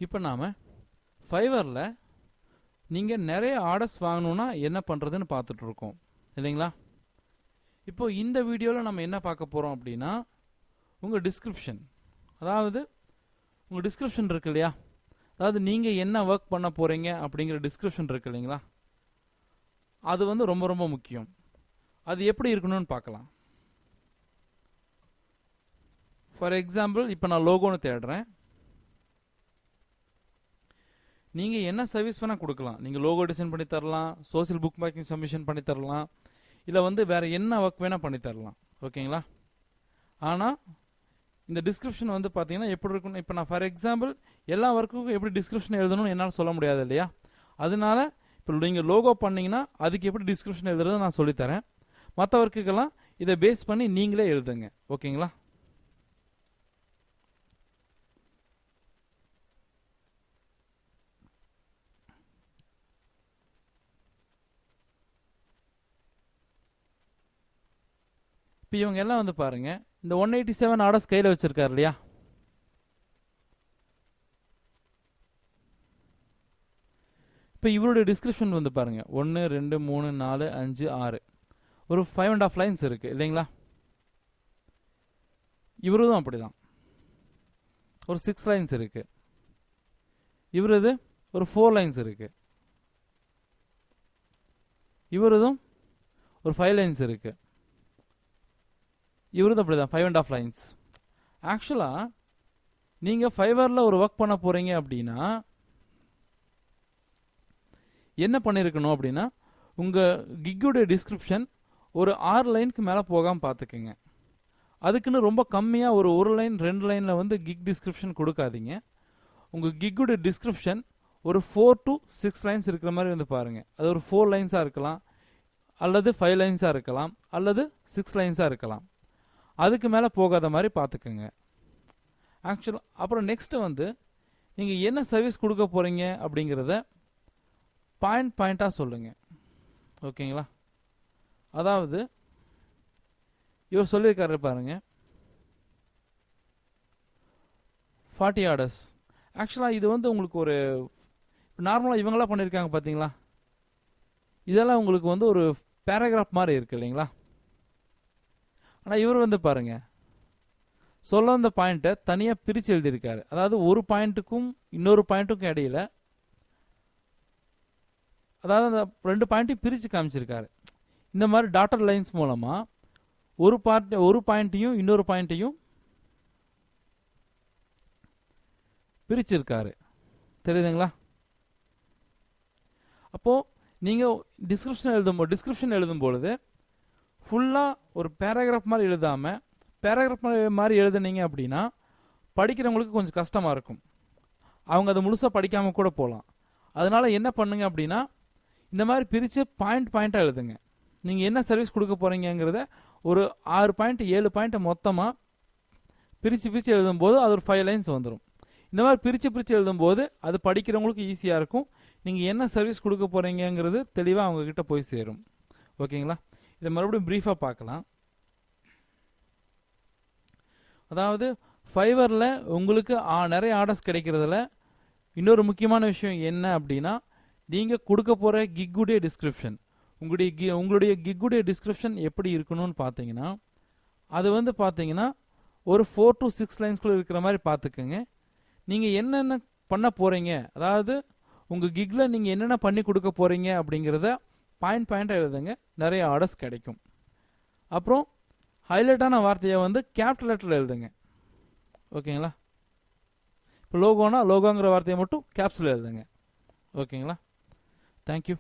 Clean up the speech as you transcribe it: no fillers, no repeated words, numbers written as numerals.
இப்போ நாம் ஃபைவரில் நீங்கள் நிறைய ஆர்டர்ஸ் வாங்கணுன்னா என்ன பண்ணுறதுன்னு பார்த்துட்ருக்கோம் இல்லைங்களா? இப்போ இந்த வீடியோவில் நம்ம என்ன பார்க்க போகிறோம் அப்படின்னா, உங்கள் டிஸ்கிரிப்ஷன், அதாவது உங்கள் டிஸ்கிரிப்ஷன் இருக்கு இல்லையா, அதாவது நீங்கள் என்ன ஒர்க் பண்ண போகிறீங்க அப்படிங்கிற டிஸ்கிரிப்ஷன் இருக்கு இல்லைங்களா, அது வந்து ரொம்ப ரொம்ப முக்கியம். அது எப்படி இருக்கணும்னு பார்க்கலாம். ஃபார் எக்ஸாம்பிள், இப்போ நான் லோகோன்னு தேடுறேன். நீங்கள் என்ன சர்வீஸ் வேணால் கொடுக்கலாம். நீங்கள் லோகோ டிசைன் பண்ணி தரலாம், சோசியல் புக் மேக்கிங் சப்மிஷன் பண்ணி தரலாம், இல்லை வந்து வேறு என்ன ஒர்க் வேணால் பண்ணி தரலாம். ஓகேங்களா? ஆனால் இந்த டிஸ்கிரிப்ஷன் வந்து பார்த்தீங்கன்னா எப்படி இருக்கணும். இப்போ நான் ஃபார் எக்ஸாம்பிள் எல்லா ஒர்க்குக்கும் எப்படி டிஸ்கிரிப்ஷன் எழுதணும்னு என்னால் சொல்ல முடியாது இல்லையா? அதனால இப்போ நீங்கள் லோகோ பண்ணிங்கன்னா அதுக்கு எப்படி டிஸ்கிரிப்ஷன் எழுதுறது நான் சொல்லித்தரேன். மற்ற ஒர்க்குக்கெல்லாம் இதை பேஸ் பண்ணி நீங்களே எழுதுங்க. ஓகேங்களா? இப்போ இவங்க எல்லாம் வந்து பாருங்க, இந்த 187 ஆர்டர்ஸ் கையில் வச்சிருக்காரு இல்லையா? இப்போ இவருடைய டிஸ்கிரிப்ஷன் வந்து பாருங்க, 1 2 3 4 5 6 ஒரு 5.5 லைன்ஸ் இருக்கு இல்லைங்களா? இவருதும் அப்படிதான் ஒரு 6 லைன்ஸ் இருக்கு. இவரது ஒரு 4 லைன்ஸ் இருக்கு. இவரதும் ஒரு 5 லைன்ஸ் இருக்கு. இவரது அப்படிதான் 5.5 லைன்ஸ். ஆக்சுவலாக நீங்கள் ஃபைவரில் ஒரு ஒர்க் பண்ண போகிறீங்க அப்படின்னா என்ன பண்ணியிருக்கணும் அப்படின்னா, உங்கள் கிக்குடைய டிஸ்கிரிப்ஷன் ஒரு 6 லைனுக்கு மேலே போகாமல் பார்த்துக்குங்க. அதுக்குன்னு ரொம்ப கம்மியாக ஒரு லைன் 2 லைனில் வந்து கிக் டிஸ்கிரிப்ஷன் கொடுக்காதீங்க. உங்கள் கிக்குடைய டிஸ்கிரிப்ஷன் ஒரு 4 to 6 லைன்ஸ் இருக்கிற மாதிரி வந்து பாருங்கள். அது ஒரு 4 லைன்ஸாக இருக்கலாம், அல்லது 5 லைன்ஸாக இருக்கலாம், அல்லது 6 லைன்ஸாக இருக்கலாம். அதுக்கு மேலே போகாத மாதிரி பார்த்துக்குங்க. ஆக்சுவலாக அப்புறம் நெக்ஸ்ட்டு வந்து நீங்கள் என்ன சர்வீஸ் கொடுக்க போகிறீங்க அப்படிங்கிறத பாயிண்டாக சொல்லுங்கள். ஓகேங்களா? அதாவது இவர் சொல்லியிருக்காரு பாருங்க, 40 ஆர்டர்ஸ். ஆக்சுவலாக இது வந்து உங்களுக்கு ஒரு நார்மலாக இவங்களாம் பண்ணியிருக்காங்க பார்த்தீங்களா, இதெல்லாம் உங்களுக்கு வந்து ஒரு பேராகிராஃப் மாதிரி இருக்கு இல்லைங்களா? ஆனால் இவர் வந்து பாருங்க, சொல்ல வந்த பாயிண்ட்டை தனியாக பிரித்து எழுதியிருக்காரு. அதாவது ஒரு பாயிண்ட்டுக்கும் இன்னொரு பாயிண்ட்டுக்கும் இடையில, அதாவது அந்த 2 பாயிண்ட்டையும் பிரித்து காமிச்சிருக்காரு. இந்த மாதிரி டாட்டர் லைன்ஸ் மூலமாக ஒரு பாயிண்ட்டையும் இன்னொரு பாயிண்ட்டையும் பிரிச்சிருக்காரு. தெரியுதுங்களா? அப்போது நீங்கள் டிஸ்கிரிப்ஷன் எழுதும் பொழுது ஃபுல்லாக ஒரு பேராகிராஃப் மாதிரி எழுதாமல் பேராகிராஃப் மாதிரி எழுதுனீங்க அப்படின்னா படிக்கிறவங்களுக்கு கொஞ்சம் கஷ்டமாக இருக்கும். அவங்க அதை முழுசாக படிக்காமல் கூட போகலாம். அதனால் என்ன பண்ணுங்க அப்படின்னா, இந்த மாதிரி பிரித்து பாயிண்ட்டாக எழுதுங்க. நீங்கள் என்ன சர்வீஸ் கொடுக்க போகிறீங்கிறத ஒரு 6 பாயிண்ட் 7 பாயிண்ட்டை மொத்தமாக பிரித்து எழுதும்போது அது ஒரு 5 லைன்ஸ் வந்துடும். இந்த மாதிரி பிரித்து எழுதும்போது அது படிக்கிறவங்களுக்கு ஈஸியாக இருக்கும். நீங்கள் என்ன சர்வீஸ் கொடுக்க போகிறீங்கிறது தெளிவாக அவங்கக்கிட்ட போய் சேரும். ஓகேங்களா? இதை மறுபடியும் ப்ரீஃபாக பார்க்கலாம். அதாவது ஃபைவரில் உங்களுக்கு நிறைய ஆர்டர்ஸ் கிடைக்கிறதுல இன்னொரு முக்கியமான விஷயம் என்ன அப்படின்னா, நீங்கள் கொடுக்க போகிற கிக்குடைய டிஸ்கிரிப்ஷன், உங்களுடைய கிக்குடைய டிஸ்கிரிப்ஷன் எப்படி இருக்கணும்னு பார்த்தீங்கன்னா, அது வந்து பார்த்தீங்கன்னா ஒரு 4 to 6 லைன்ஸ்குள்ளே இருக்கிற மாதிரி பார்த்துக்குங்க. நீங்கள் என்னென்ன பண்ண போகிறீங்க, அதாவது உங்கள் கிக்கில் நீங்கள் என்னென்ன பண்ணி கொடுக்க போகிறீங்க அப்படிங்கிறத பாயிண்டாக எழுதுங்க. நிறைய ஆர்டர்ஸ் கிடைக்கும். அப்புறம் ஹைலைட்டான வார்த்தையை வந்து கேபிட்டல் லெட்டரில் எழுதுங்க. ஓகேங்களா? இப்போ லோகோனா லோகோங்கிற வார்த்தையை மட்டும் கேப்ஸில் எழுதுங்க. ஓகேங்களா? தேங்க்யூ.